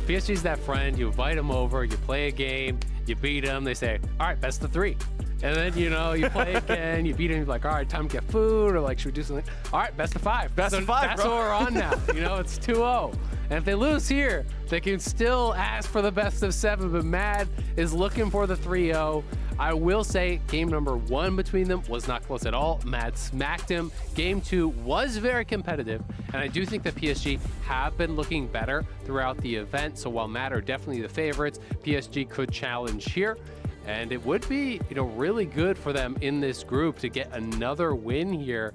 PSG's that friend. You invite them over, you play a game, you beat them. They say, all right, best of 3. And then, you know, you play again, you beat them, you're like, all right, time to get food, or like, should we do something? All right, best of 5. Best of 5, That's what we're on now. You know, it's 2-0. And if they lose here, they can still ask for the best of 7, but Mad is looking for the 3-0. I will say game number 1 between them was not close at all. Mad smacked him. Game 2 was very competitive, and I do think that PSG have been looking better throughout the event. So while Mad are definitely the favorites, PSG could challenge here. And it would be, you know, really good for them in this group to get another win here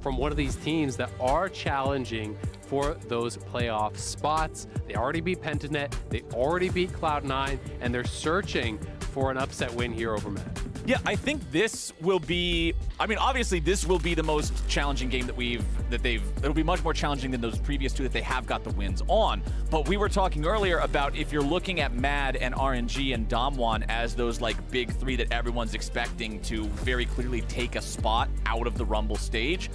from one of these teams that are challenging for those playoff spots. They already beat Pentanet, they already beat Cloud9, and they're searching for an upset win here over Mad. Yeah, I think this will be, I mean, obviously this will be the most challenging game it'll be much more challenging than those previous 2 that they have got the wins on. But we were talking earlier about if you're looking at Mad and RNG and Damwon as those like big 3 that everyone's expecting to very clearly take a spot out of the Rumble stage.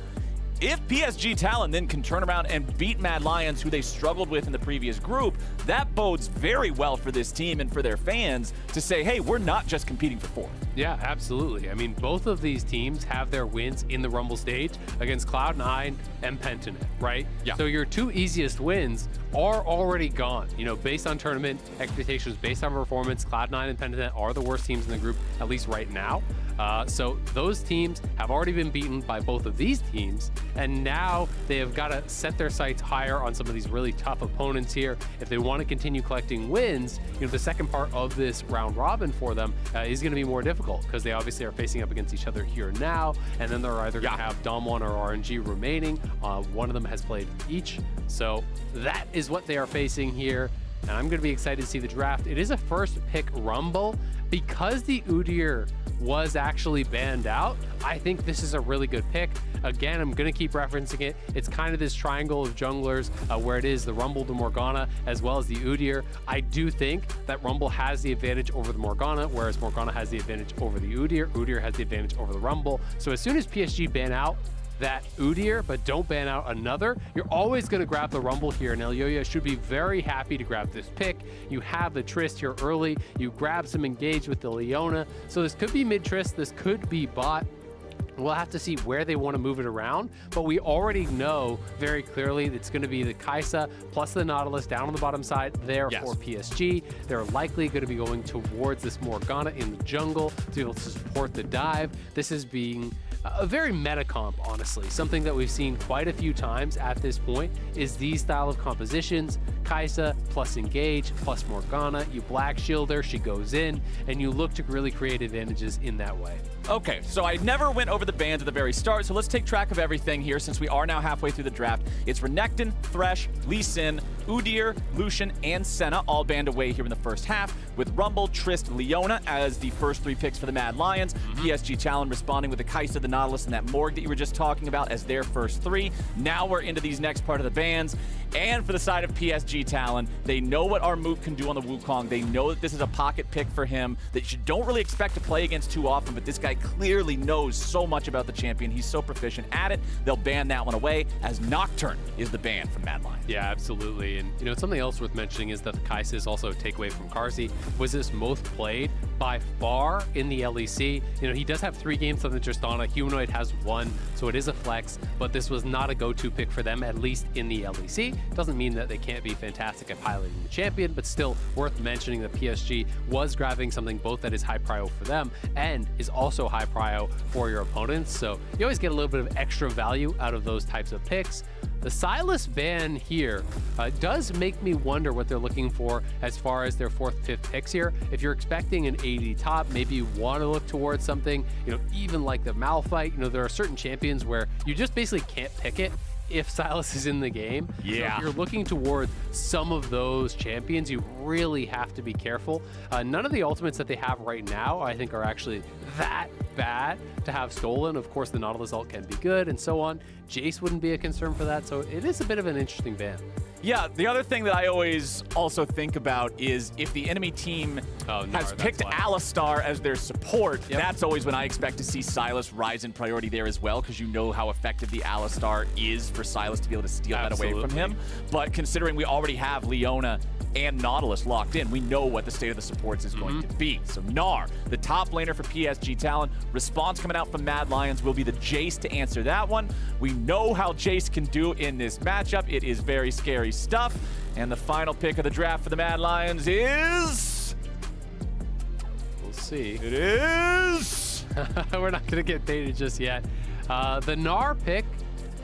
If PSG Talon then can turn around and beat Mad Lions, who they struggled with in the previous group, that bodes very well for this team and for their fans to say, hey, we're not just competing for 4th. Yeah, absolutely. I mean, both of these teams have their wins in the Rumble stage against Cloud9 and Pentanet, right? Yeah. So your 2 easiest wins are already gone. You know, based on tournament expectations, based on performance, Cloud9 and Pentanet are the worst teams in the group, at least right now. So those teams have already been beaten by both of these teams, and now they have got to set their sights higher on some of these really tough opponents here. If they want to continue collecting wins, you know, the second part of this round robin for them is going to be more difficult because they obviously are facing up against each other here now, and then they're either going to have Damwon or RNG remaining. One of them has played each, so that is what they are facing here. And I'm going to be excited to see the draft. It is a first pick Rumble. Because the Udyr was actually banned out, I think this is a really good pick. Again, I'm going to keep referencing it. It's kind of this triangle of junglers where it is the Rumble, the Morgana, as well as the Udyr. I do think that Rumble has the advantage over the Morgana, whereas Morgana has the advantage over the Udyr. Udyr has the advantage over the Rumble. So as soon as PSG ban out that Udyr, but don't ban out another, you're always going to grab the Rumble here. And Elyoya should be very happy to grab this pick. You have the Trist here early. You grab some engage with the Leona. So this could be mid Trist. This could be bot. We'll have to see where they want to move it around, but we already know very clearly it's going to be the Kai'Sa plus the Nautilus down on the bottom side there for PSG. They're likely going to be going towards this Morgana in the jungle to be able to support the dive. This is being a very meta comp, honestly. Something that we've seen quite a few times at this point is these style of compositions. Kai'Sa plus engage plus Morgana. You black shield her, she goes in, and you look to really create advantages in that way. Okay, so I never went over the bans at the very start, so let's take track of everything here since we are now halfway through the draft. It's Renekton, Thresh, Lee Sin, Udyr, Lucian, and Senna all banned away here in the first half, with Rumble, Trist, Leona as the first 3 picks for the Mad Lions. PSG Talon responding with the Kai'Sa, the Nautilus, and that Morg that you were just talking about as their first 3. Now we're into these next part of the bans. And for the side of PSG Talon, they know what our Mook can do on the Wukong. They know that this is a pocket pick for him that you don't really expect to play against too often, but this guy clearly knows so much about the champion. He's so proficient at it. They'll ban that one away as Nocturne is the ban from Mad Lions. Yeah, absolutely. And, you know, something else worth mentioning is that the Kai'Sa is also a takeaway from Carzzy. Was this most played by far in the LEC? You know, he does have 3 games on the Tristana. Humanoid has 1, so it is a flex, but this was not a go-to pick for them, at least in the LEC. Doesn't mean that they can't be fantastic at piloting the champion, but still worth mentioning that PSG was grabbing something both that is high prio for them and is also high prio for your opponents. So you always get a little bit of extra value out of those types of picks. The Sylas ban here does make me wonder what they're looking for as far as their 4th, 5th picks here. If you're expecting an 80 top, maybe you want to look towards something, you know, even like the Malphite. You know, there are certain champions where you just basically can't pick it if Sylas is in the game. Yeah. So if you're looking towards some of those champions, you really have to be careful. None of the ultimates that they have right now, I think, are actually that bad to have stolen. Of course, the Nautilus ult can be good and so on. Jace wouldn't be a concern for that, so it is a bit of an interesting ban. Yeah, the other thing that I always also think about is if the enemy team has picked Alistar as their support, that's always when I expect to see Sylas rise in priority there as well, because you know how effective the Alistar is for Sylas to be able to steal that away from him. But considering we already have Leona and Nautilus locked in, we know what the state of the supports is going to be. So Gnar, the top laner for PSG Talon, response coming out from Mad Lions will be the Jace to answer that one. We know how Jace can do in this matchup. It is very scary stuff. And the final pick of the draft for the Mad Lions is... We'll see. It is... We're not going to get baited just yet. The Gnar pick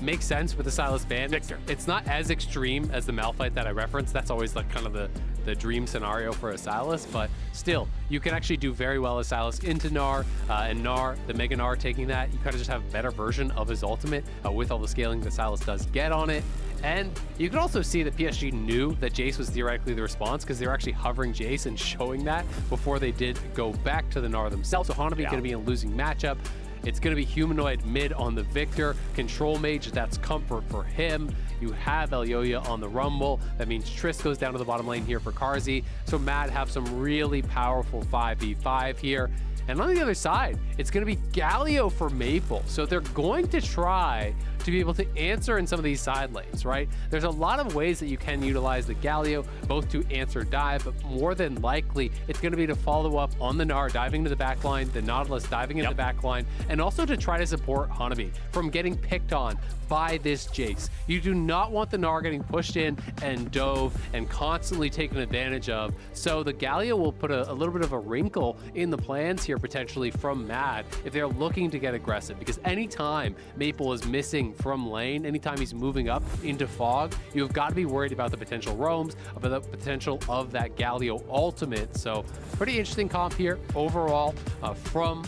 makes sense with the Sylas ban. It's not as extreme as the Malphite that I referenced. That's always like kind of the dream scenario for a Sylas, but still, you can actually do very well as Sylas into Gnar, and Gnar, the Mega Gnar taking that, you kind of just have a better version of his ultimate with all the scaling that Sylas does get on it. And you can also see that PSG knew that Jace was theoretically the response, because they were actually hovering Jace and showing that before they did go back to the Gnar themselves. So Hanabi going to be in a losing matchup. It's going to be Humanoid mid on the Victor. Control Mage, that's comfort for him. You have Elyoya on the Rumble. That means Triss goes down to the bottom lane here for Carzzy. So Mad have some really powerful 5v5 here. And on the other side, it's going to be Galio for Maple. So they're going to try to be able to answer in some of these side lanes, right? There's a lot of ways that you can utilize the Galio, both to answer dive, but more than likely, it's going to be to follow up on the Gnar, diving into the backline, the Nautilus diving into the backline, and also to try to support Hanabi from getting picked on by this Jace. You do not want the Gnar getting pushed in and dove and constantly taken advantage of. So the Galio will put a little bit of a wrinkle in the plans here potentially from Mad if they're looking to get aggressive, because anytime Maple is missing from lane, anytime he's moving up into fog, you've got to be worried about the potential roams, about the potential of that Galio ultimate. So pretty interesting comp here overall from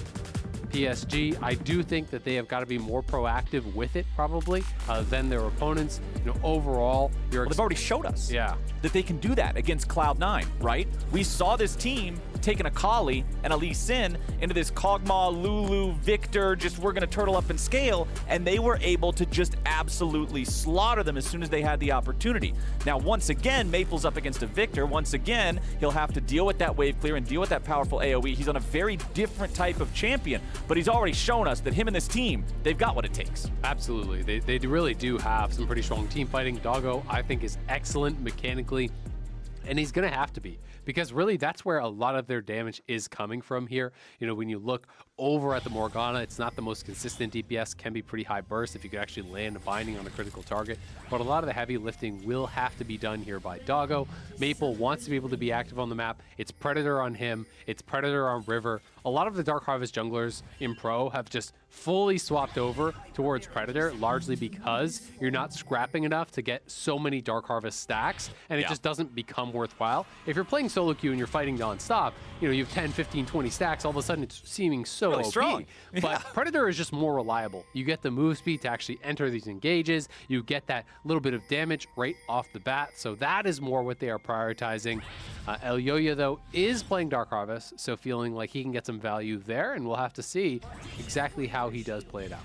PSG. I do think that they have got to be more proactive with it probably than their opponents. You know, overall, they've already showed us that they can do that against Cloud9, right? We saw this team taking a Kali and a Lee Sin into this Kog'Maw, Lulu, Victor, just we're going to turtle up and scale, and they were able to just absolutely slaughter them as soon as they had the opportunity. Now, once again, Maple's up against a Victor. Once again, he'll have to deal with that wave clear and deal with that powerful AoE. He's on a very different type of champion, but he's already shown us that him and this team, they've got what it takes. Absolutely. They really do have some pretty strong team fighting. Doggo, I think, is excellent mechanically, and he's going to have to be, because really that's where a lot of their damage is coming from here. You know, when you look over at the Morgana, it's not the most consistent DPS, can be pretty high burst if you could actually land a binding on a critical target, but a lot of the heavy lifting will have to be done here by Doggo. Maple wants to be able to be active on the map. It's Predator on him, it's Predator on River. A lot of the Dark Harvest junglers in Pro have just fully swapped over towards Predator, largely because you're not scrapping enough to get so many Dark Harvest stacks, and it just doesn't become worthwhile. If you're playing solo queue and you're fighting non-stop, you know, you have 10, 15, 20 stacks, all of a sudden it's seeming so really OP. Strong. But Predator is just more reliable. You get the move speed to actually enter these engages, you get that little bit of damage right off the bat, so that is more what they are prioritizing. Elyoya, though, is playing Dark Harvest, so feeling like he can get some value there, and we'll have to see exactly how he does play it out.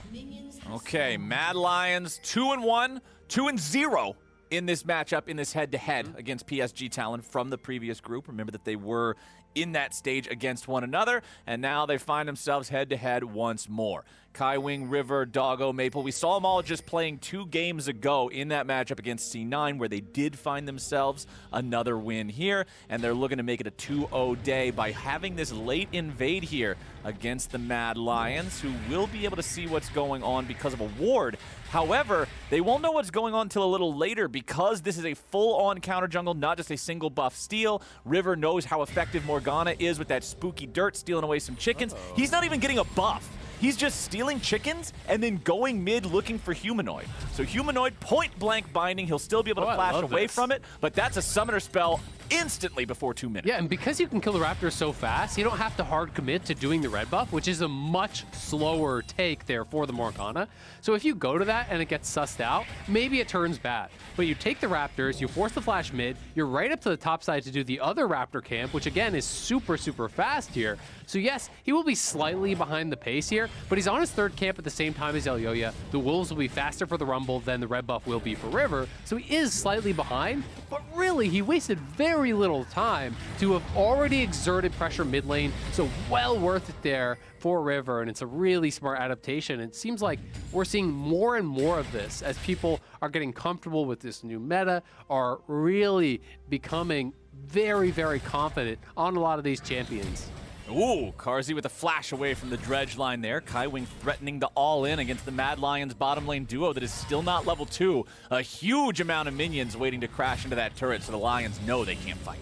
Okay, Mad Lions 2-1, 2-0 in this matchup, in this head-to-head against PSG Talon from the previous group. Remember that they were in that stage against one another, and now they find themselves head-to-head once more. Kaiwing, River, Doggo, Maple. We saw them all just playing 2 games ago in that matchup against C9, where they did find themselves another win here, and they're looking to make it a 2-0 day by having this late invade here against the Mad Lions, who will be able to see what's going on because of a ward. However, they won't know what's going on until a little later, because this is a full-on counter jungle, not just a single buff steal. River knows how effective Morgana is with that spooky dirt, stealing away some chickens. He's not even getting a buff. He's just stealing chickens and then going mid looking for Humanoid. So Humanoid, point-blank binding. He'll still be able to flash away from it, but that's a summoner spell instantly before 2 minutes. Yeah, and because you can kill the Raptors so fast, you don't have to hard commit to doing the red buff, which is a much slower take there for the Morgana. So if you go to that and it gets sussed out, maybe it turns bad. But you take the Raptors, you force the flash mid, you're right up to the top side to do the other Raptor camp, which again is super, super fast here. So yes, he will be slightly behind the pace here, but he's on his third camp at the same time as Elyoya. The Wolves will be faster for the Rumble than the red buff will be for River, so he is slightly behind, but really he wasted very little time to have already exerted pressure mid lane, so well worth it there for River, and it's a really smart adaptation. It seems like we're seeing more and more of this as people are getting comfortable with this new meta, are really becoming very, very confident on a lot of these champions. Ooh, Carzzy with a flash away from the dredge line there. Kaiwing threatening the all-in against the Mad Lions bottom lane duo that is still not level 2. A huge amount of minions waiting to crash into that turret, so the Lions know they can't fight.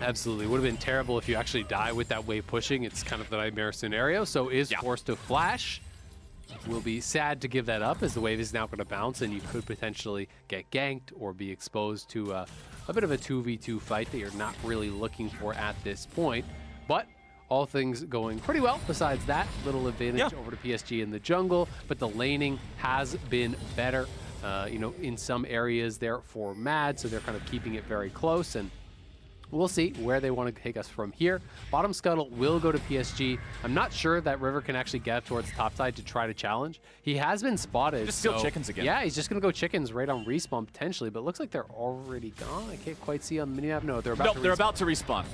Absolutely. Would have been terrible if you actually die with that wave pushing. It's kind of the nightmare scenario, so is forced to flash. Will be sad to give that up as the wave is now going to bounce and you could potentially get ganked or be exposed to a bit of a 2v2 fight that you're not really looking for at this point. But all things going pretty well besides that. Little advantage over to PSG in the jungle, but the laning has been better, you know, in some areas there for Mad, so they're kind of keeping it very close, and we'll see where they want to take us from here. Bottom scuttle will go to PSG. I'm not sure that River can actually get up towards the top side to try to challenge. He has been spotted. Just steal chickens again. Yeah, he's just going to go chickens right on respawn potentially, but it looks like they're already gone. I can't quite see on the minimap. No, they're about to respawn. They're about to respawn.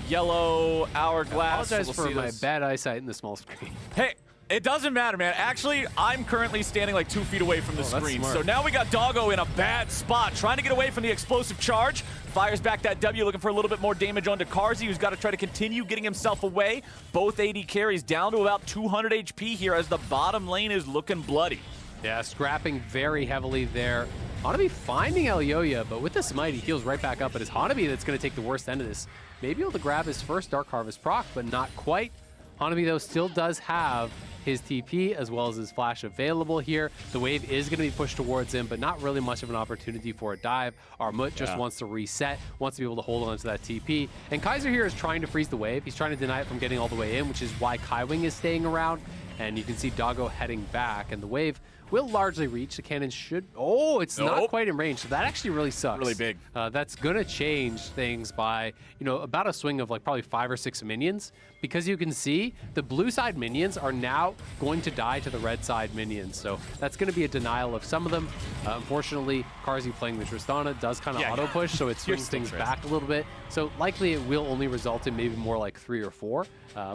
Yellow hourglass. I apologize for my bad eyesight in the small screen. Hey, it doesn't matter, man. Actually, I'm currently standing like 2 feet away from the screen. So now we got Doggo in a bad spot, trying to get away from the explosive charge. Fires back that W, looking for a little bit more damage onto Carzzy, who's got to try to continue getting himself away. Both AD carries down to about 200 HP here as the bottom lane is looking bloody. Yeah, scrapping very heavily there. Hanabi finding Elyoya, but with the smite, he heals right back up. But it's Hanabi that's going to take the worst end of this. Maybe able to grab his first Dark Harvest proc, but not quite. Hanabi, though, still does have his TP as well as his flash available here. The wave is going to be pushed towards him, but not really much of an opportunity for a dive. Armut just wants to reset, wants to be able to hold on to that TP. And Kaiser here is trying to freeze the wave. He's trying to deny it from getting all the way in, which is why Kaiwing is staying around. And you can see Doggo heading back, and the wave will largely reach. The cannon should... Oh, it's not quite in range, so that actually really sucks. Really big. That's going to change things by, you know, about a swing of like probably 5 or 6 minions, because you can see the blue side minions are now going to die to the red side minions. So that's going to be a denial of some of them. Unfortunately, Carzzy playing the Tristana does kind of auto push, so it swings things back a little bit. So likely it will only result in maybe more like 3 or 4.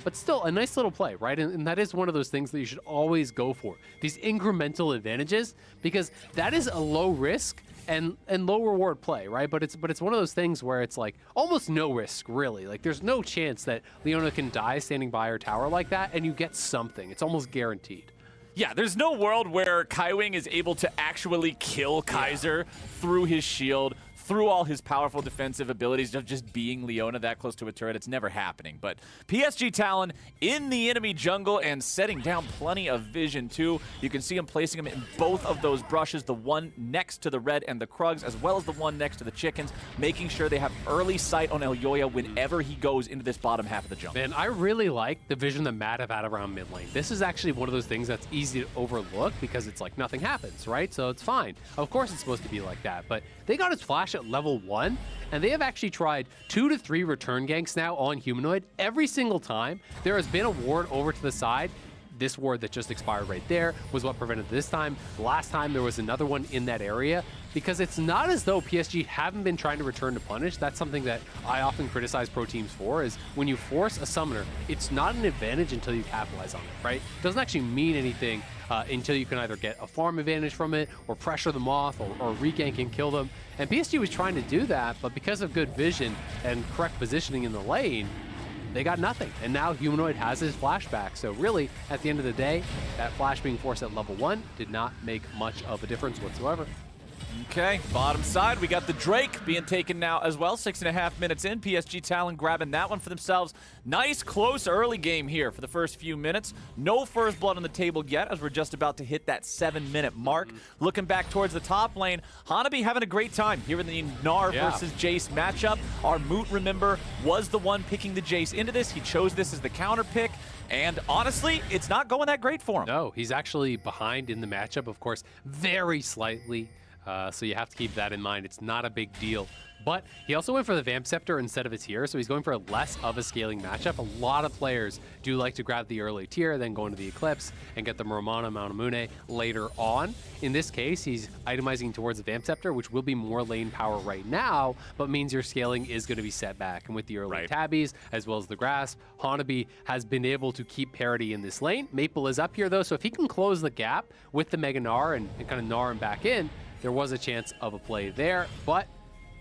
But still a nice little play, right? And that is one of those things that you should always go for. These incremental advantages, because that is a low risk and low reward play, right? But it's one of those things where it's like almost no risk, really. Like there's no chance that Leona can die standing by her tower like that and you get something. It's almost guaranteed. Yeah, there's no world where Kaiwing is able to actually kill Kaiser through his shield, through all his powerful defensive abilities of just being Leona that close to a turret. It's never happening. But PSG Talon in the enemy jungle and setting down plenty of vision too. You can see him placing him in both of those brushes, the one next to the red and the Krugs, as well as the one next to the chickens, making sure they have early sight on Elyoya whenever he goes into this bottom half of the jungle. Man, I really like the vision that Matt have had around mid lane. This is actually one of those things that's easy to overlook because it's like nothing happens, right? So it's fine. Of course it's supposed to be like that, but they got his flash at level 1, and they have actually tried 2 to 3 return ganks now on Humanoid. Every single time there has been a ward over to the side. This ward that just expired right there was what prevented this time. Last time there was another one in that area, because it's not as though PSG haven't been trying to return to punish. That's something that I often criticize pro teams for, is when you force a summoner, it's not an advantage until you capitalize on it, right? It doesn't actually mean anything until you can either get a farm advantage from it or pressure them off or regank and kill them. And PSG was trying to do that, but because of good vision and correct positioning in the lane, they got nothing. And now Humanoid has his flashback. So really, at the end of the day, that flash being forced at level 1 did not make much of a difference whatsoever. Okay, bottom side, we got the Drake being taken now as well. 6.5 minutes in, PSG Talon grabbing that one for themselves. Nice, close early game here for the first few minutes. No first blood on the table yet, as we're just about to hit that 7-minute mark. Looking back towards the top lane, Hanabi having a great time here in the Gnar versus Jace matchup. Our Moot, remember, was the one picking the Jace into this. He chose this as the counter pick. And honestly, it's not going that great for him. No, he's actually behind in the matchup, of course, very slightly. So you have to keep that in mind. It's not a big deal. But he also went for the Vamp Scepter instead of a tier, so he's going for less of a scaling matchup. A lot of players do like to grab the early tier, then go into the Eclipse and get the Romana Maunamune later on. In this case, he's itemizing towards the Vamp Scepter, which will be more lane power right now, but means your scaling is going to be set back. And with the early tabbies, as well as the Grasp, Hanabi has been able to keep parity in this lane. Maple is up here, though, so if he can close the gap with the Mega Gnar and kind of Gnar him back in, there was a chance of a play there, but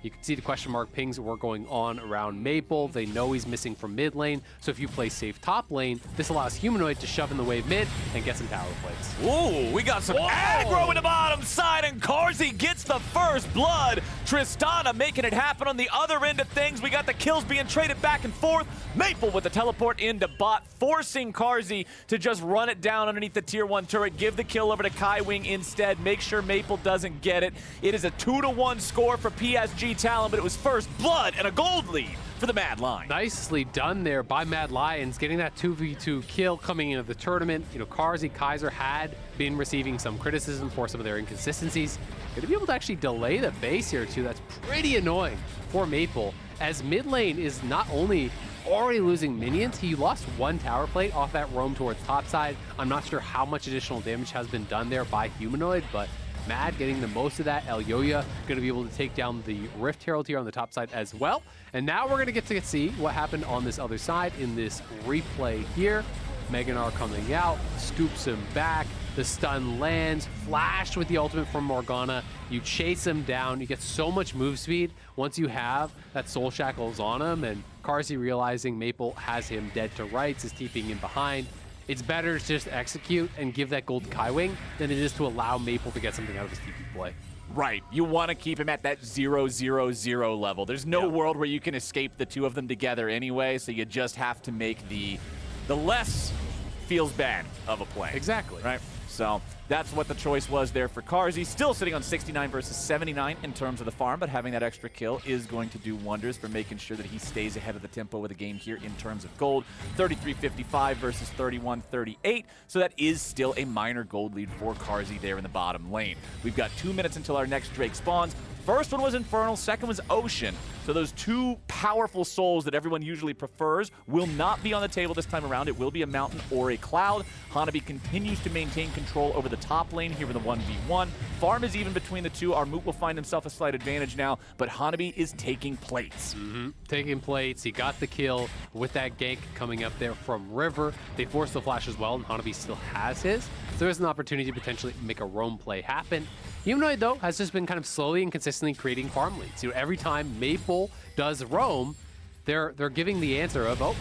you can see the question mark pings were going on around Maple. They know he's missing from mid lane, so if you play safe top lane, this allows Humanoid to shove in the wave mid and get some tower plates. Ooh, we got some aggro in the bottom side, and Carzzy gets the first blood. Tristana making it happen on the other end of things. We got the kills being traded back and forth. Maple with the teleport into bot, forcing Carzzy to just run it down underneath the tier 1 turret, give the kill over to Kaiwing instead, make sure Maple doesn't get it. It is a 2-1 score for PSG Talon, but it was first blood and a gold lead for the Mad Lions. Nicely done there by Mad Lions, getting that 2v2 kill coming into the tournament. You know, Carzzy, Kaiser had been receiving some criticism for some of their inconsistencies. Going to be able to actually delay the base here too. That's pretty annoying for Maple, as mid lane is not only already losing minions, he lost one tower plate off that roam towards top side. I'm not sure how much additional damage has been done there by Humanoid, but Mad getting the most of that. Elyoya going to be able to take down the Rift Herald here on the top side as well. And now we're going to get to see what happened on this other side in this replay here. Mega Gnar coming out, scoops him back. The stun lands, flashed with the ultimate from Morgana. You chase him down. You get so much move speed once you have that Soul Shackles on him. And Carzzy, realizing Maple has him dead to rights, is TPing in behind. It's better to just execute and give that gold Kaiwing than it is to allow Maple to get something out of his TP play. Right. You want to keep him at that 0-0-0 level. There's no world where you can escape the two of them together anyway, so you just have to make the less feels bad of a play. Exactly. Right? So that's what the choice was there for Carzzy. Still sitting on 69 versus 79 in terms of the farm, but having that extra kill is going to do wonders for making sure that he stays ahead of the tempo of the game here in terms of gold. 33.55 versus 31.38, so that is still a minor gold lead for Carzzy there in the bottom lane. We've got 2 minutes until our next Drake spawns. First one was Infernal, second was Ocean. So those two powerful souls that everyone usually prefers will not be on the table this time around. It will be a Mountain or a Cloud. Hanabi continues to maintain control over the top lane here with a 1v1. Farm is even between the two. Our Moot will find himself a slight advantage now, but Hanabi is taking plates. Taking plates. He got the kill with that gank coming up there from River. They forced the flash as well, and Hanabi still has his. So there's an opportunity to potentially make a roam play happen. Humanoid, though, has just been kind of slowly and consistently creating farm leads. You know, every time Maple does roam, they're giving the answer of, oh,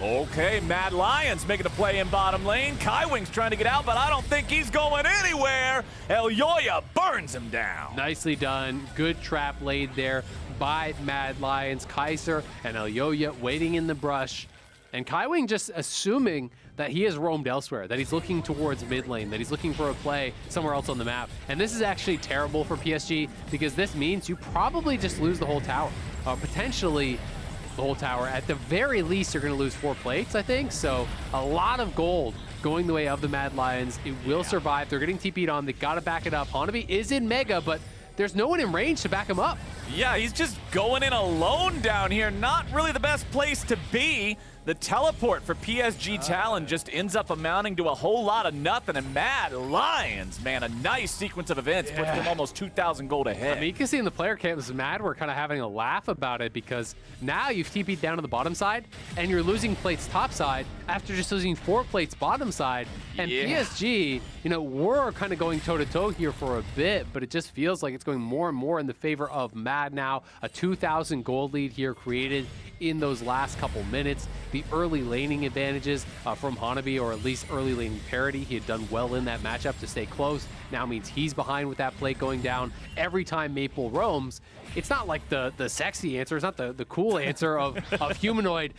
okay, Mad Lions making a play in bottom lane. Kaiwing's trying to get out, but I don't think he's going anywhere. Elyoya burns him down. Nicely done. Good trap laid there by Mad Lions. Kaiser and Elyoya waiting in the brush. And Kaiwing just assuming that he has roamed elsewhere, that he's looking towards mid lane, that he's looking for a play somewhere else on the map. And this is actually terrible for PSG, because this means you probably just lose the whole tower. Potentially the whole tower. At the very least, you're going to lose 4 plates, I think. So a lot of gold going the way of the Mad Lions. It will survive. They're getting TP'd on. They got to back it up. Hanabi is in Mega, but there's no one in range to back him up. Yeah, he's just going in alone down here. Not really the best place to be. The teleport for PSG Talon just ends up amounting to a whole lot of nothing. And Mad Lions, man, a nice sequence of events puts them almost 2,000 gold ahead. I mean, you can see in the player camps, Mad were kind of having a laugh about it, because now you've TP'd down to the bottom side and you're losing plates top side after just losing 4 plates bottom side. And PSG, you know, we're kind of going toe-to-toe here for a bit, but it just feels like it's going more and more in the favor of Mad. Mad now. A 2,000 gold lead here created in those last couple minutes. The early laning advantages from Hanabi, or at least early laning parity. He had done well in that matchup to stay close. Now means he's behind with that plate going down. Every time Maple roams, it's not like the sexy answer. It's not the cool answer of Humanoid,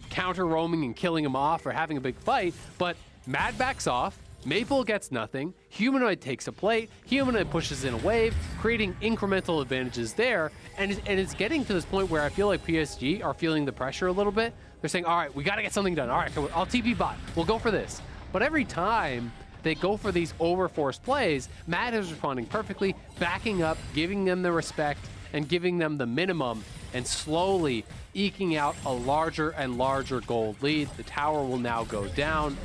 counter roaming and killing him off or having a big fight, but Mad backs off. Maple gets nothing. Humanoid takes a plate. Humanoid pushes in a wave, creating incremental advantages there. And it's getting to this point where I feel like PSG are feeling the pressure a little bit. They're saying, all right, we got to get something done. All right, I'll TP bot. We'll go for this. But every time they go for these overforced plays, Mad is responding perfectly, backing up, giving them the respect, and giving them the minimum, and slowly eking out a larger and larger gold lead. The tower will now go down,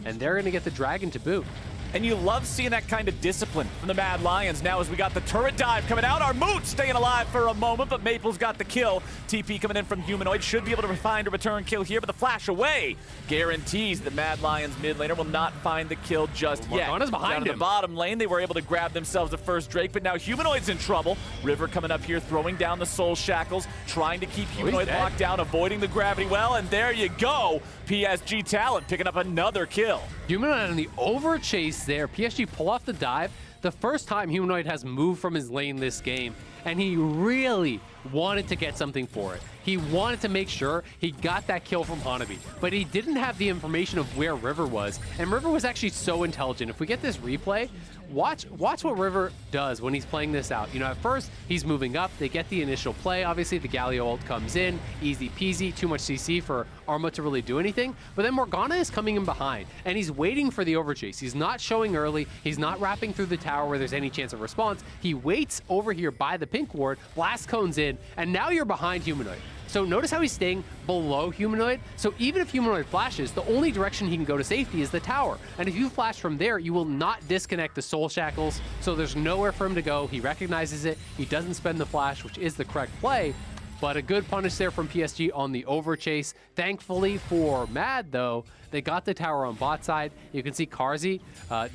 and they're going to get the dragon to boot. And you love seeing that kind of discipline from the Mad Lions. Now as we got the turret dive coming out, our Moot staying alive for a moment, but Maple's got the kill. TP coming in from Humanoid, should be able to find a return kill here, but the flash away guarantees the Mad Lions mid laner will not find the kill just yet. Morgana's behind him. Down in the bottom lane, they were able to grab themselves the first Drake, but now Humanoid's in trouble. River coming up here, throwing down the soul shackles, trying to keep Humanoid locked down, avoiding the gravity well, and there you go. PSG Talent picking up another kill. Humanoid on the over chase there. PSG pull off the dive. The first time Humanoid has moved from his lane this game, and he really wanted to get something for it. He wanted to make sure he got that kill from Hanabi, but he didn't have the information of where River was. And River was actually so intelligent. If we get this replay, watch what River does when he's playing this out. At first, he's moving up. They get the initial play. Obviously, the Galio ult comes in. Easy peasy. Too much CC for Arma to really do anything. But then Morgana is coming in behind, and he's waiting for the overchase. He's not showing early. He's not wrapping through the tower where there's any chance of response. He waits over here by the pink ward, blast cones in, and now you're behind Humanoid. So notice how he's staying below Humanoid. So even if Humanoid flashes, the only direction he can go to safety is the tower. And if you flash from there, you will not disconnect the soul shackles. So there's nowhere for him to go. He recognizes it. He doesn't spend the flash, which is the correct play. But a good punish there from PSG on the overchase. Thankfully for Mad, though, they got the tower on bot side. You can see Karzi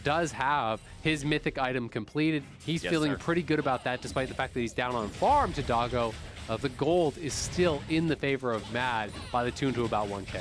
does have his mythic item completed. He's feeling pretty good about that, despite the fact that he's down on farm to Doggo. The gold is still in the favor of Mad by the tune to about 1K.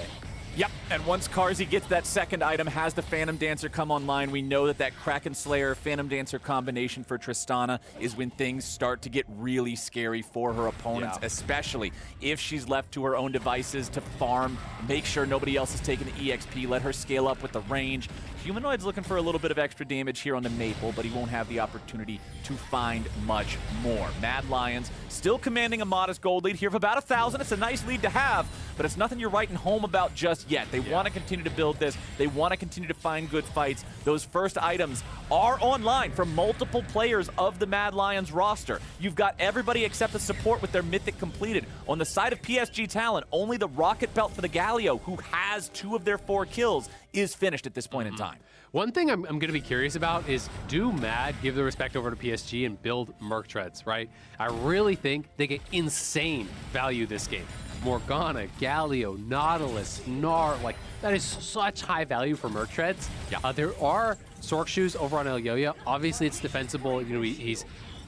Yep, and once Karzi gets that second item, has the Phantom Dancer come online, we know that Kraken Slayer Phantom Dancer combination for Tristana is when things start to get really scary for her opponents, especially if she's left to her own devices to farm, make sure nobody else is taking the EXP, let her scale up with the range. Humanoid's looking for a little bit of extra damage here on the Maple, but he won't have the opportunity to find much more. Mad Lions still commanding a modest gold lead here of about 1,000. It's a nice lead to have, but it's nothing you're writing home about just yet. They want to continue to build this. They want to continue to find good fights. Those first items are online for multiple players of the Mad Lions roster. You've got everybody except the support with their mythic completed. On the side of PSG Talent, only the Rocket Belt for the Galio, who has 2 of their 4 kills, is finished at this point in time. One thing I'm going to be curious about is, do Mad give the respect over to PSG and build Merc Treads, right? I really think they get insane value this game. Morgana, Galio, Nautilus, Gnar, like, that is such high value for Merc Treads. There are Sork Shoes over on Elyoya. Obviously, it's defensible. He's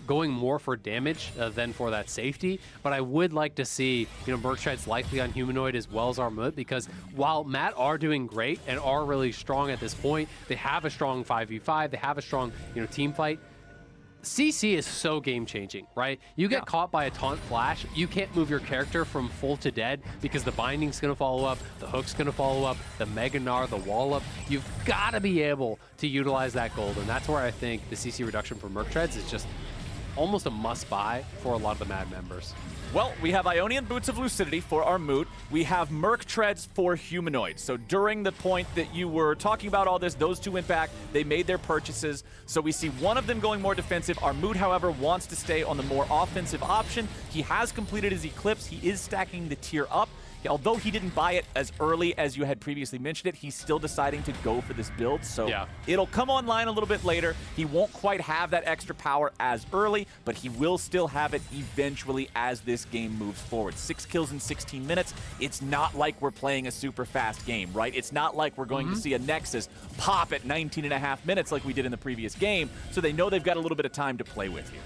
going more for damage than for that safety, but I would like to see, Merc Treads likely on Humanoid as well as Armut, because while Matt are doing great and are really strong at this point, they have a strong 5v5, they have a strong, team fight. CC is so game-changing, right? You get caught by a taunt flash, you can't move your character from full to dead because the binding's going to follow up, the hook's going to follow up, the Mega Gnar, the wall up. You've got to be able to utilize that gold, and that's where I think the CC reduction for Merc Treads is just almost a must-buy for a lot of the Mad members. Well, we have Ionian Boots of Lucidity for our Moot. We have Merc Treads for Humanoid. So during the point that you were talking about all this, those 2 went back. They made their purchases. So we see one of them going more defensive. Our Moot, however, wants to stay on the more offensive option. He has completed his Eclipse. He is stacking the tier up. Although he didn't buy it as early as you had previously mentioned it, he's still deciding to go for this build. So it'll come online a little bit later. He won't quite have that extra power as early, but he will still have it eventually as this game moves forward. 6 kills in 16 minutes. It's not like we're playing a super fast game, right? It's not like we're going to see a Nexus pop at 19.5 minutes like we did in the previous game. So they know they've got a little bit of time to play with here.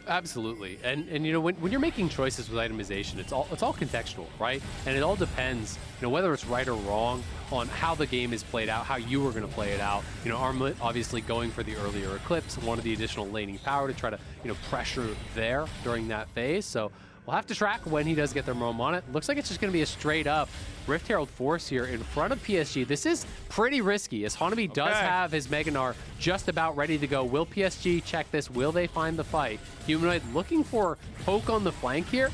Absolutely, and you know when you're making choices with itemization, it's all contextual, right? And it all depends, you know, whether it's right or wrong on how the game is played out, how you were going to play it out. You know, Armut obviously going for the earlier Eclipse, wanted the additional laning power to try to, you know, pressure there during that phase. So we'll have to track when he does get the roam on it. Looks like it's just going to be a straight up Rift Herald Force here in front of PSG. This is pretty risky as Hanabi does have his Mega Gnar just about ready to go. Will PSG check this? Will they find the fight? Humanoid looking for poke on the flank here.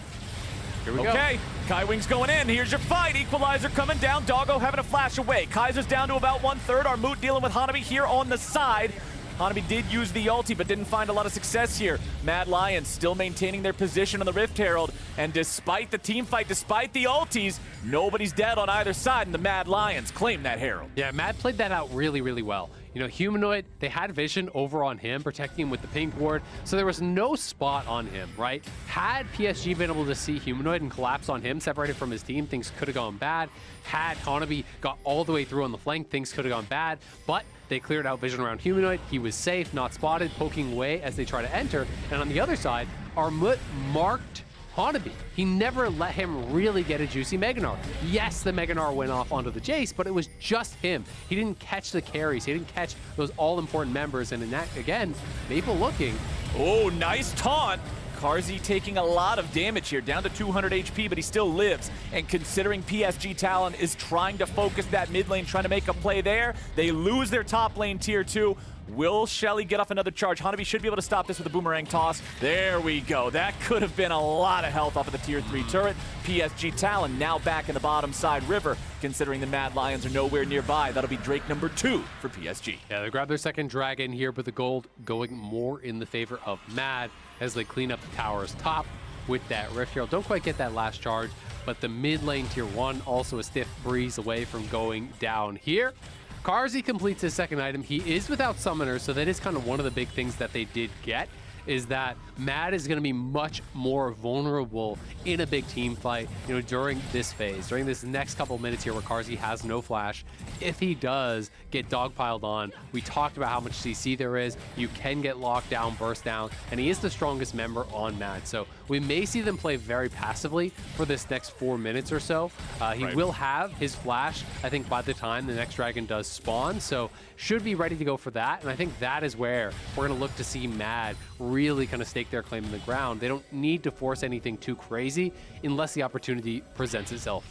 Here we go. Okay, Kai Wing's going in. Here's your fight. Equalizer coming down. Doggo having a flash away. Kaiser's down to about 1/3. Armut dealing with Hanabi here on the side. Hanabi did use the ulti, but didn't find a lot of success here. Mad Lions still maintaining their position on the Rift Herald, and despite the team fight, despite the ultis, nobody's dead on either side, and the Mad Lions claim that Herald. Yeah, Mad played that out really, really well. You know, Humanoid, they had vision over on him, protecting him with the pink ward, so there was no spot on him, right? Had PSG been able to see Humanoid and collapse on him, separated from his team, things could have gone bad. Had Hanabi got all the way through on the flank, things could have gone bad, but they cleared out vision around Humanoid. He was safe, not spotted, poking away as they try to enter. And on the other side, Armut marked Hanabi. He never let him really get a juicy Mega Gnar. Yes, the Mega Gnar went off onto the Jace, but it was just him. He didn't catch the carries. He didn't catch those all-important members. And in that, again, Maple looking. Oh, nice taunt. Carzzy taking a lot of damage here, down to 200 HP, but he still lives. And considering PSG Talon is trying to focus that mid lane, trying to make a play there, they lose their top lane tier 2. Will Shelly get off another charge? Hanabi should be able to stop this with a boomerang toss. There we go. That could have been a lot of health off of the tier 3 turret. PSG Talon now back in the bottom side river, considering the Mad Lions are nowhere nearby. That'll be Drake number 2 for PSG. Yeah, they grab their second dragon here, but the gold going more in the favor of Mad as they clean up the tower's top with that Rift Herald. Don't quite get that last charge, but the mid lane tier 1 also a stiff breeze away from going down here. Carzzy completes his second item. He is without summoners, so that is kind of one of the big things that they did get, is that Mad is going to be much more vulnerable in a big team fight, you know, during this phase, during this next couple minutes here where Carzzy has no flash. If he does get dogpiled on, we talked about how much CC there is. You can get locked down, burst down, and he is the strongest member on Mad. So we may see them play very passively for this next 4 minutes or so. He will have his flash, I think, by the time the next dragon does spawn, so should be ready to go for that. And I think that is where we're going to look to see Mad really kind of stake their claim in the ground. They don't need to force anything too crazy unless the opportunity presents itself.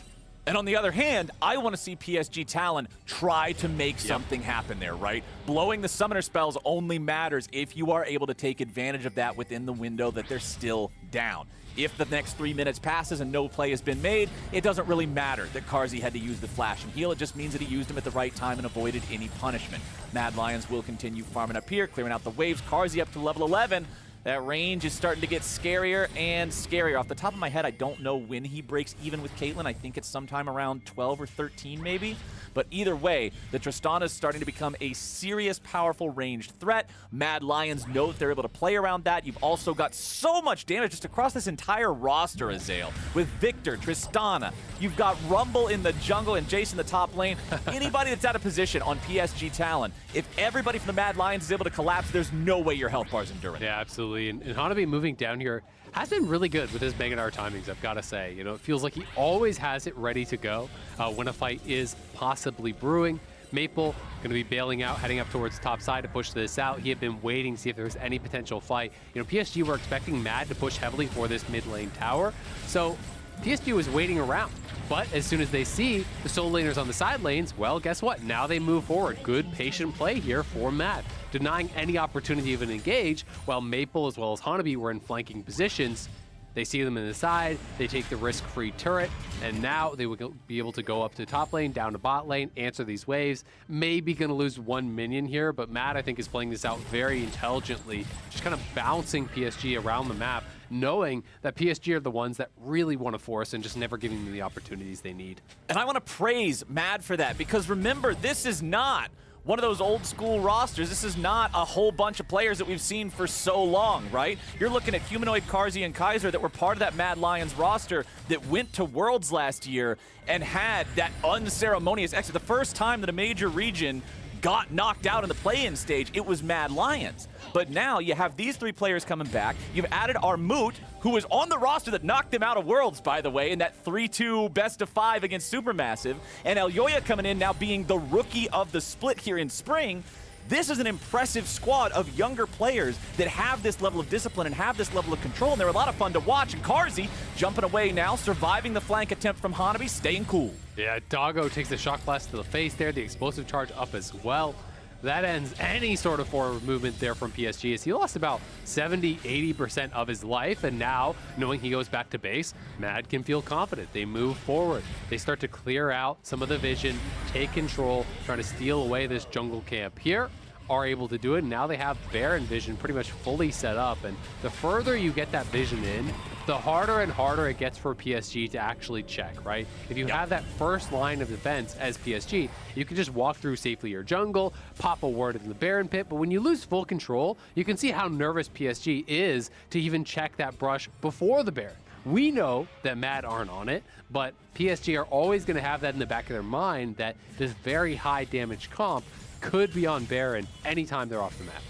And on the other hand, I want to see PSG Talon try to make something happen there, right? Blowing the summoner spells only matters if you are able to take advantage of that within the window that they're still down. If the next 3 minutes passes and no play has been made, it doesn't really matter that Carzzy had to use the flash and heal. It just means that he used him at the right time and avoided any punishment. Mad Lions will continue farming up here, clearing out the waves. Carzzy up to level 11. That range is starting to get scarier and scarier. Off the top of my head, I don't know when he breaks even with Caitlyn. I think it's sometime around 12 or 13 maybe. But either way, the Tristana is starting to become a serious, powerful ranged threat. Mad Lions know that they're able to play around that. You've also got so much damage just across this entire roster, Azael. With Victor, Tristana, you've got Rumble in the jungle and Jace in the top lane. Anybody that's out of position on PSG Talon, if everybody from the Mad Lions is able to collapse, there's no way your health bar's enduring. Yeah, absolutely. And Hanabi moving down here has been really good with his Mega Gnar timings, I've got to say. You know, it feels like he always has it ready to go when a fight is possibly brewing. Maple going to be bailing out, heading up towards the top side to push this out. He had been waiting to see if there was any potential fight. You know, PSG were expecting Mad to push heavily for this mid lane tower. So PSG was waiting around. But as soon as they see the solo laners on the side lanes, well, guess what? Now they move forward. Good patient play here for Mad, denying any opportunity to even engage, while Maple as well as Hanabi were in flanking positions. They see them in the side, they take the risk-free turret, and now they will be able to go up to top lane, down to bot lane, answer these waves. Maybe going to lose one minion here, but Mad, I think, is playing this out very intelligently, just kind of bouncing PSG around the map, knowing that PSG are the ones that really want to force and just never giving them the opportunities they need. And I want to praise Mad for that, because remember, this is not one of those old school rosters. This is not a whole bunch of players that we've seen for so long, right? You're looking at Humanoid, Carzzy, and Kaiser that were part of that Mad Lions roster that went to Worlds last year and had that unceremonious exit. The first time that a major region got knocked out in the play-in stage, it was Mad Lions. But now you have these 3 players coming back. You've added Armut, who was on the roster that knocked him out of Worlds, by the way, in that 3-2 best-of-5 against Supermassive. And Elyoya coming in now being the rookie of the split here in spring. This is an impressive squad of younger players that have this level of discipline and have this level of control, and they're a lot of fun to watch. And Carzzy jumping away now, surviving the flank attempt from Hanabi, staying cool. Yeah, Doggo takes the shock blast to the face there, the explosive charge up as well. That ends any sort of forward movement there from PSG, as he lost about 70–80% of his life, and now, knowing he goes back to base, Mad can feel confident. They move forward. They start to clear out some of the vision, take control, trying to steal away this jungle camp here. Are able to do it. Now they have Baron vision pretty much fully set up, and the further you get that vision in, the harder and harder it gets for PSG to actually check, right? If you have that first line of defense as PSG, you can just walk through safely your jungle, pop a ward in the Baron pit, but when you lose full control, you can see how nervous PSG is to even check that brush before the Baron. We know that Mad aren't on it, but PSG are always going to have that in the back of their mind that this very high damage comp could be on Baron anytime they're off the map.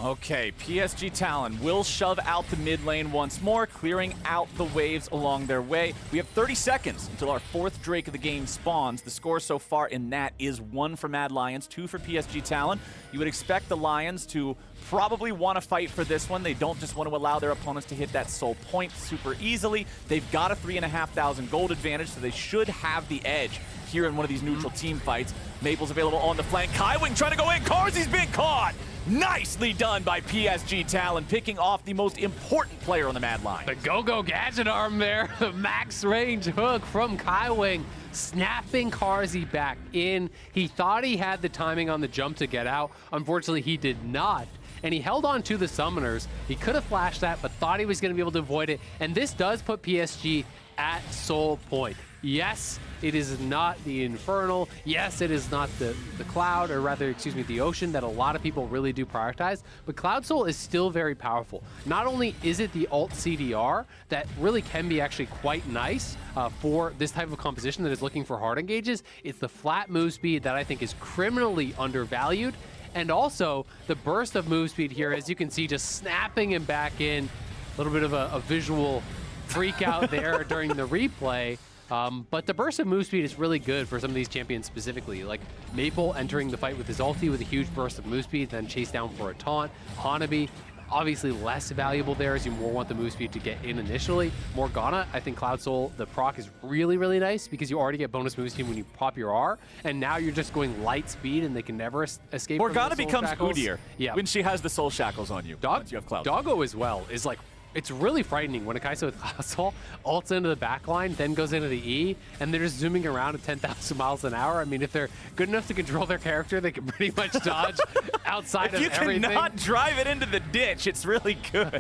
Okay, PSG Talon will shove out the mid lane once more, clearing out the waves along their way. We have 30 seconds until our 4th Drake of the game spawns. The score so far in that is 1 for Mad Lions, 2 for PSG Talon. You would expect the Lions to probably want to fight for this one. They don't just want to allow their opponents to hit that soul point super easily. They've got a 3,500 gold advantage, so they should have the edge here in one of these neutral team fights. Maple's available on the flank. Kaiwing trying to go in. Carzzy's been caught. Nicely done by PSG Talon, picking off the most important player on the Mad line. The go-go gadget arm there. The max range hook from Kaiwing, snapping Carzzy back in. He thought he had the timing on the jump to get out. Unfortunately, he did not. And he held on to the summoners. He could have flashed that, but thought he was going to be able to avoid it. And this does put PSG at soul point. Yes, it is not the Infernal. Yes, it is not the Cloud, or rather, excuse me, the Ocean that a lot of people really do prioritize, but Cloud Soul is still very powerful. Not only is it the alt CDR that really can be actually quite nice for this type of composition that is looking for hard engages, it's the flat move speed that I think is criminally undervalued, and also the burst of move speed here, as you can see, just snapping him back in. A little bit of a visual freak out there during the replay. But the burst of move speed is really good for some of these champions specifically. Like Maple entering the fight with his ulti with a huge burst of move speed, then chase down for a taunt. Hanabi, obviously less valuable there as you more want the move speed to get in initially. Morgana, I think Cloud Soul, the proc is really, really nice because you already get bonus move speed when you pop your R, and now you're just going light speed and they can never escape. Morgana becomes Udyr when she has the soul shackles on you. Once you have Cloud Soul. Doggo as well is like, it's really frightening when a Kai'Sa with Cloud Soul ults into the backline, then goes into the E, and they're just zooming around at 10,000 miles an hour. I mean, if they're good enough to control their character, they can pretty much dodge outside of everything. If you cannot drive it into the ditch, it's really good.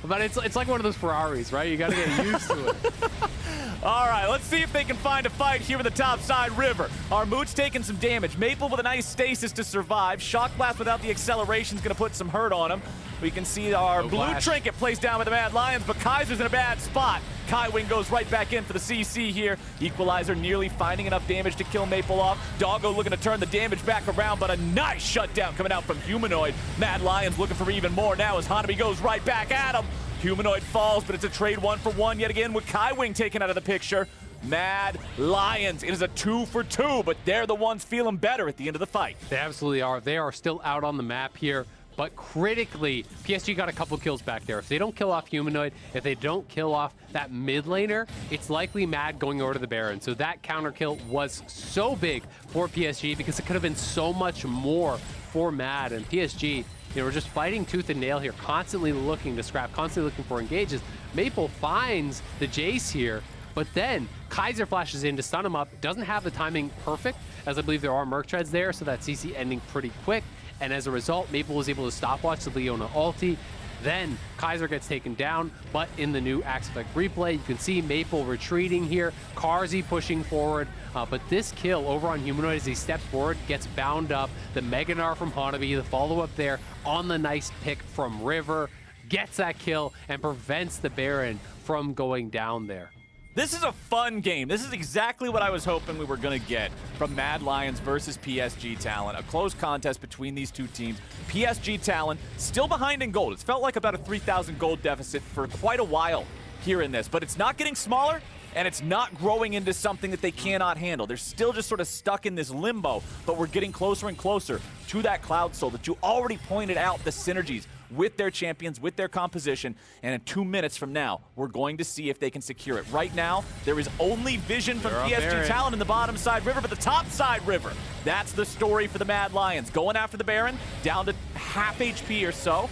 But it's like one of those Ferraris, right? You got to get used to it. All right, let's see if they can find a fight here in the top side river. Armut's taking some damage. Maple with a nice stasis to survive. Shock Blast without the acceleration is going to put some hurt on him. We can see our blue trinket placed down with the Mad Lions, but Kaiser's in a bad spot. Kaiwing goes right back in for the CC here. Equalizer nearly finding enough damage to kill Maple off. Doggo looking to turn the damage back around, but a nice shutdown coming out from Humanoid. Mad Lions looking for even more now as Hanabi goes right back at him. Humanoid falls, but it's a trade 1-for-1 yet again with Kaiwing taken out of the picture. Mad Lions, it is a 2-for-2, but they're the ones feeling better at the end of the fight. They absolutely are. They are still out on the map here. But critically, PSG got a couple kills back there. If they don't kill off Humanoid, if they don't kill off that mid laner, it's likely Mad going over to the Baron. So that counter kill was so big for PSG because it could have been so much more for Mad. And PSG, we're just fighting tooth and nail here, constantly looking to scrap, constantly looking for engages. Maple finds the Jace here, but then Kaiser flashes in to stun him up. Doesn't have the timing perfect, as I believe there are Merc Treads there, so that CC ending pretty quick. And as a result, Maple was able to stopwatch the Leona ulti. Then Kaiser gets taken down, but in the new Axe Effect replay, you can see Maple retreating here, Carzzy pushing forward, but this kill over on Humanoid as he steps forward gets bound up. The Mega Gnar from Hanabi, the follow-up there on the nice pick from River, gets that kill and prevents the Baron from going down there. This is a fun game. This is exactly what I was hoping we were going to get from Mad Lions versus PSG Talon. A close contest between these two teams. PSG Talon still behind in gold. It's felt like about a 3,000 gold deficit for quite a while here in this, but it's not getting smaller, and it's not growing into something that they cannot handle. They're still just sort of stuck in this limbo, but we're getting closer and closer to that Cloud Soul that you already pointed out, the synergies with their champions, with their composition, and in 2 minutes from now, we're going to see if they can secure it. Right now, there is only vision from PSG Talon in the bottom side river, but the top side river, that's the story for the Mad Lions. Going after the Baron, down to half HP or so,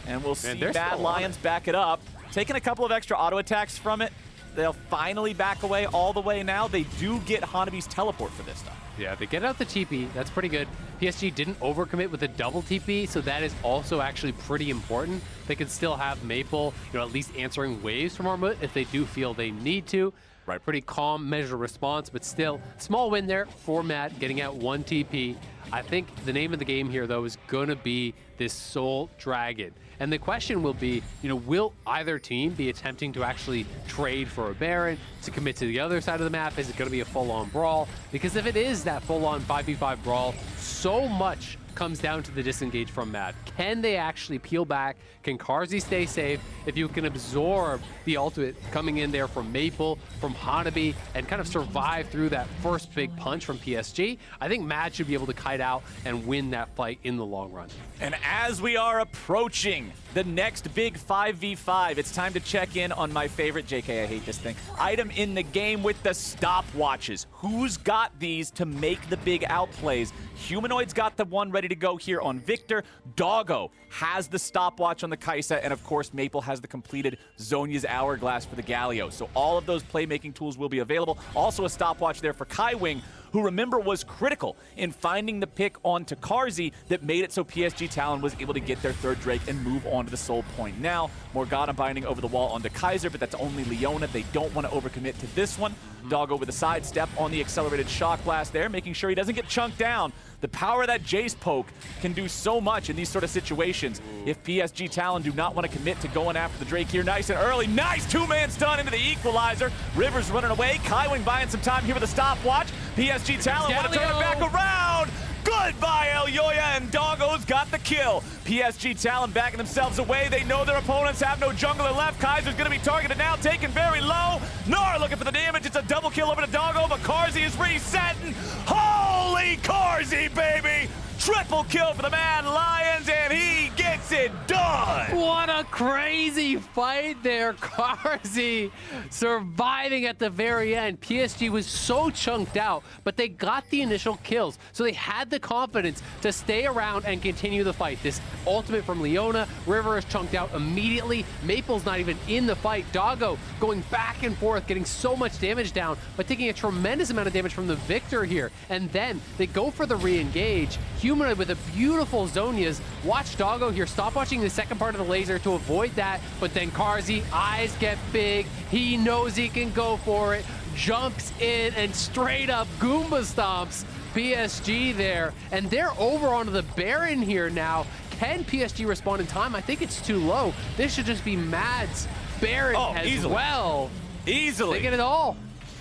and we'll see Mad Lions back it up. Taking a couple of extra auto attacks from it, they'll finally back away all the way now. They do get Hanabi's teleport for this, though. Yeah, they get out the TP. That's pretty good. PSG didn't overcommit with a double TP, so that is also actually pretty important. They can still have Maple, at least answering waves from Armut if they do feel they need to. Right, pretty calm, measured response, but still, small win there for Matt, getting out 1 TP. I think the name of the game here, though, is going to be this Soul Dragon. And the question will be, will either team be attempting to actually trade for a Baron to commit to the other side of the map? Is it going to be a full-on brawl? Because if it is that full-on 5v5 brawl, so much comes down to the disengage from Mad. Can they actually peel back? Can Carzzy stay safe? If you can absorb the ultimate coming in there from Maple, from Hanabi, and kind of survive through that first big punch from PSG, I think Mad should be able to kite out and win that fight in the long run. And as we are approaching the next big 5v5, it's time to check in on my favorite, JK, I hate this thing, item in the game with the stopwatches. Who's got these to make the big outplays? Humanoid's got the one ready to go here on Victor. Doggo has the stopwatch on the Kai'Sa, and of course Maple has the completed Zhonya's Hourglass for the Galio. So all of those playmaking tools will be available. Also a stopwatch there for Kaiwing, who, remember, was critical in finding the pick onto Carzzy that made it so PSG Talon was able to get their third Drake and move on to the Soul Point. Now, Morgana binding over the wall onto Kaiser, but that's only Leona. They don't want to overcommit to this one. Doggo with a sidestep on the accelerated shock blast there, making sure he doesn't get chunked down. The power of that Jace poke can do so much in these sort of situations. If PSG Talon do not want to commit to going after the Drake here nice and early. Nice two-man stun into the equalizer. Rivers running away. Kaiwing buying some time here with a stopwatch. PSG Talon want to turn it back around. Goodbye, Elyoya, and Doggo's got the kill. PSG Talon backing themselves away. They know their opponents have no jungler left. Kaiser's going to be targeted now, taken very low. Nara looking for the damage. It's a double kill over to Doggo, but Carzzy is resetting. Holy Carzzy, baby! Triple kill for the Mad Lions, and he gets it done! What a crazy fight there, Carzzy surviving at the very end. PSG was so chunked out, but they got the initial kills, so they had the confidence to stay around and continue the fight. This ultimate from Leona, River is chunked out immediately. Maple's not even in the fight. Doggo going back and forth, getting so much damage down, but taking a tremendous amount of damage from the Victor here. And then they go for the re-engage. Humanoid with a beautiful Zhonya's. Watch Doggo here, stop watching the second part of the laser to avoid that, but then Carzzy, eyes get big, he knows he can go for it, jumps in and straight up Goomba stomps PSG there, and they're over onto the Baron here now. Can PSG respond in time? I think it's too low. This should just be Mad's Baron as well. Easily. They get it all.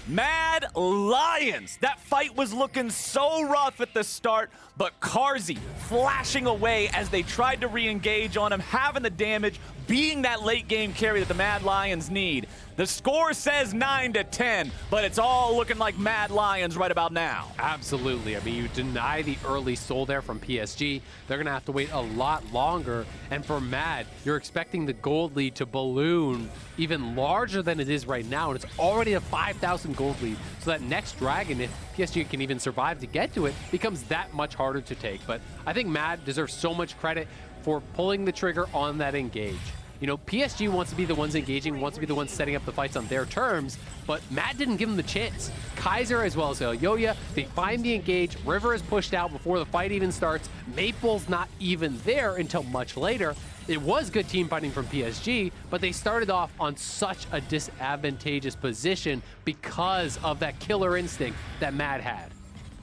Mad Lions! That fight was looking so rough at the start, but Carzzy flashing away as they tried to re-engage on him, having the damage, being that late game carry that the Mad Lions need. The score says 9-10, but it's all looking like Mad Lions right about now. Absolutely. I mean, you deny the early soul there from PSG. They're going to have to wait a lot longer. And for Mad, you're expecting the gold lead to balloon even larger than it is right now. And it's already a 5,000 gold lead. So that next dragon, if PSG can even survive to get to it, becomes that much harder to take. But I think Mad deserves so much credit for pulling the trigger on that engage. PSG wants to be the ones engaging, wants to be the ones setting up the fights on their terms, but Matt didn't give them the chance. Kaiser as well as Elyoya, they find the engage, River is pushed out before the fight even starts, Maple's not even there until much later. It was good team fighting from PSG, but they started off on such a disadvantageous position because of that killer instinct that Matt had.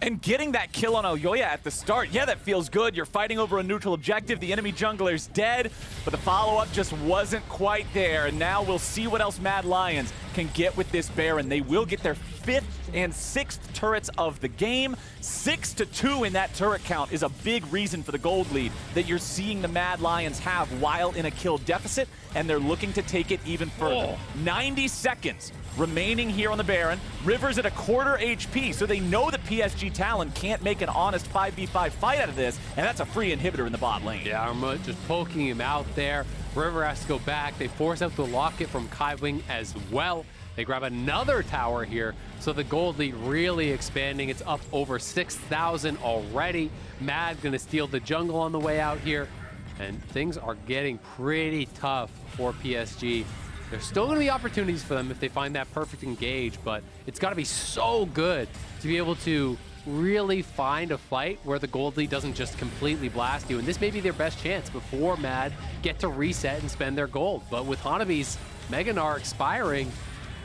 And getting that kill on Oyoya at the start, yeah, that feels good. You're fighting over a neutral objective. The enemy jungler's dead, but the follow-up just wasn't quite there. And now we'll see what else Mad Lions can get with this Baron. They will get their 5th and 6th turrets of the game. 6-2 in that turret count is a big reason for the gold lead that you're seeing the Mad Lions have while in a kill deficit, and they're looking to take it even further. 90 seconds remaining here on the Baron. River's at a quarter HP, so they know that PSG Talon can't make an honest 5v5 fight out of this, and that's a free inhibitor in the bot lane. Yeah, Armut just poking him out there. River has to go back. They force out the locket from Kaiwing as well. They grab another tower here, so the gold lead really expanding. It's up over 6,000 already. Mad gonna steal the jungle on the way out here, and things are getting pretty tough for PSG. There's still going to be opportunities for them if they find that perfect engage, but it's got to be so good to be able to really find a fight where the gold lead doesn't just completely blast you. And this may be their best chance before Mad get to reset and spend their gold. But with Hanabi's Mega Gnar expiring,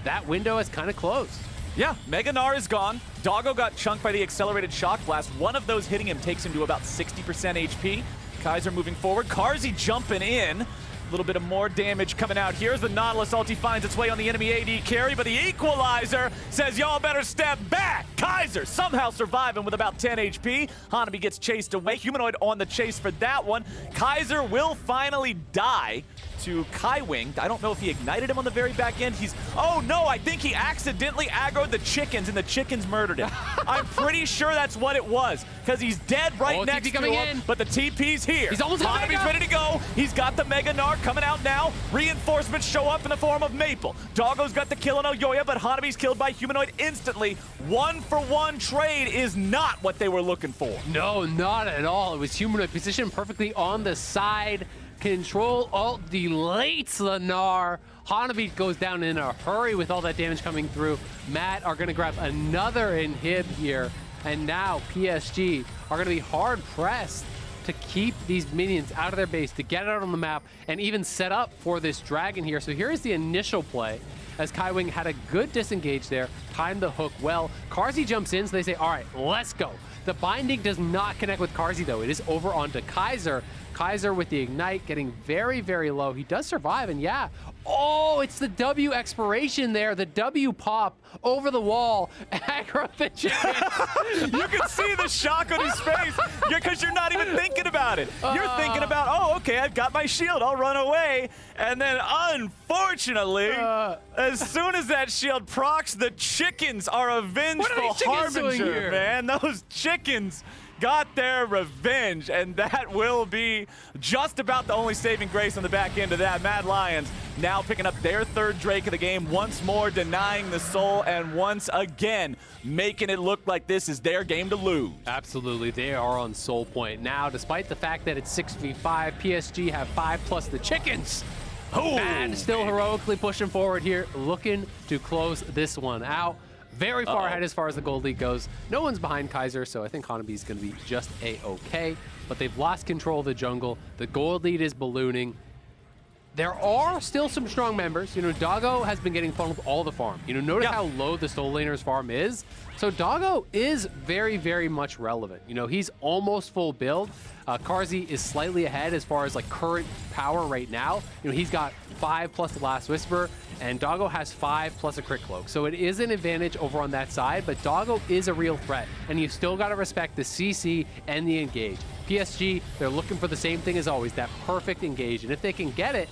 that window has kind of closed. Yeah, Mega Gnar is gone. Doggo got chunked by the accelerated shock blast. One of those hitting him takes him to about 60% HP. Kaiser moving forward. Carzzy jumping in. A little bit of more damage coming out here as the Nautilus ulti finds its way on the enemy AD carry, but the Equalizer says y'all better step back. Kaiser somehow surviving with about 10 HP. Hanabi gets chased away. Humanoid on the chase for that one. Kaiser will finally die to Kaiwing. I don't know if he ignited him on the very back end. Oh no, I think he accidentally aggroed the chickens and the chickens murdered him. I'm pretty sure that's what it was, because he's dead right next to him, but the TP's here. He's almost Hanabi's ready to go. He's got the Mega Gnar coming out now. Reinforcements show up in the form of Maple. Doggo's got the kill on Oyoya, but Hanabi's killed by Humanoid instantly. 1-for-1 trade is not what they were looking for. No, not at all. It was Humanoid positioned perfectly on the side. Control alt delates the Gnar. Hanabi goes down in a hurry with all that damage coming through. Matt are going to grab another inhib here. And now PSG are going to be hard pressed to keep these minions out of their base, to get it out on the map, and even set up for this dragon here. So here is the initial play, as Kaiwing had a good disengage there, timed the hook well. Carzzy jumps in, so they say, all right, let's go. The binding does not connect with Carzzy, though. It is over onto Kaiser. Kaiser with the ignite, getting very, very low. He does survive, and yeah. Oh, it's the W expiration there. The W pop over the wall. Aggro the chicken. You can see the shock on his face because you're not even thinking about it. You're thinking about, oh, okay, I've got my shield. I'll run away. And then, unfortunately, as soon as that shield procs, the chickens are a vengeful harbinger, man. Those chickens got their revenge, and that will be just about the only saving grace on the back end of that. Mad Lions now picking up their 3rd Drake of the game, once more denying the soul, and once again making it look like this is their game to lose. Absolutely, they are on soul point now, despite the fact that it's 6v5. PSG have 5 plus the chickens. Mad still heroically pushing forward here, looking to close this one out. Very far ahead as far as the gold lead goes. No one's behind Kaiser, so I think Hanabi is going to be just a-okay. But they've lost control of the jungle. The gold lead is ballooning. There are still some strong members. You know, Doggo has been getting funneled all the farm. You know, notice how low the Soul Laner's farm is. So Doggo is very, very much relevant. You know, he's almost full build. Carzzy is slightly ahead as far as like current power right now. You know, he's got 5 plus the Last Whisper, and Doggo has 5 plus a Crit Cloak. So it is an advantage over on that side, but Doggo is a real threat, and you've still got to respect the CC and the engage. PSG, they're looking for the same thing as always, that perfect engage, and if they can get it,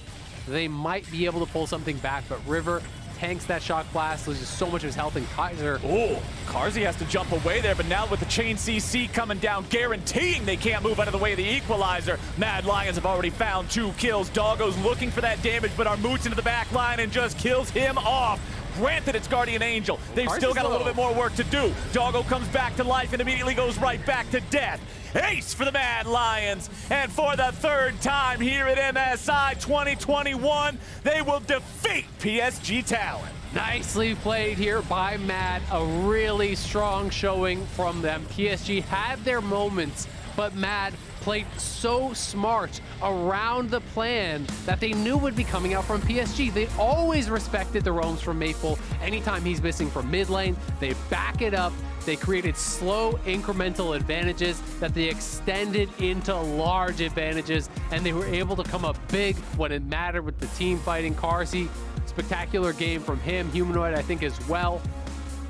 they might be able to pull something back, but River tanks that shock blast, loses so much of his health, and Kaiser. Oh, Carzzy has to jump away there, but now with the chain CC coming down, guaranteeing they can't move out of the way of the Equalizer. Mad Lions have already found 2 kills. Doggo's looking for that damage, but Armut's into the back line and just kills him off. Granted, it's Guardian Angel. They've still got a little bit more work to do. Doggo comes back to life and immediately goes right back to death. Ace for the Mad Lions. And for the 3rd time here at MSI 2021, they will defeat PSG Talon. Nicely played here by Mad. A really strong showing from them. PSG had their moments, but Mad played so smart around the plan that they knew would be coming out from PSG. They always respected the roams from Maple. Anytime he's missing from mid lane, they back it up. They created slow incremental advantages that they extended into large advantages, and they were able to come up big when it mattered with the team fighting. Carsey, spectacular game from him. Humanoid, I think, as well.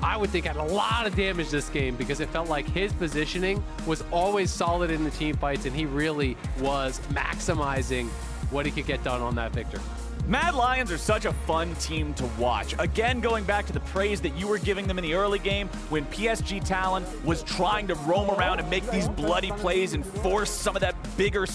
I would think had a lot of damage this game because it felt like his positioning was always solid in the team fights, and he really was maximizing what he could get done on that Victor. Mad Lions are such a fun team to watch. Again, going back to the praise that you were giving them in the early game when PSG Talon was trying to roam around and make these bloody plays and force some of that bigger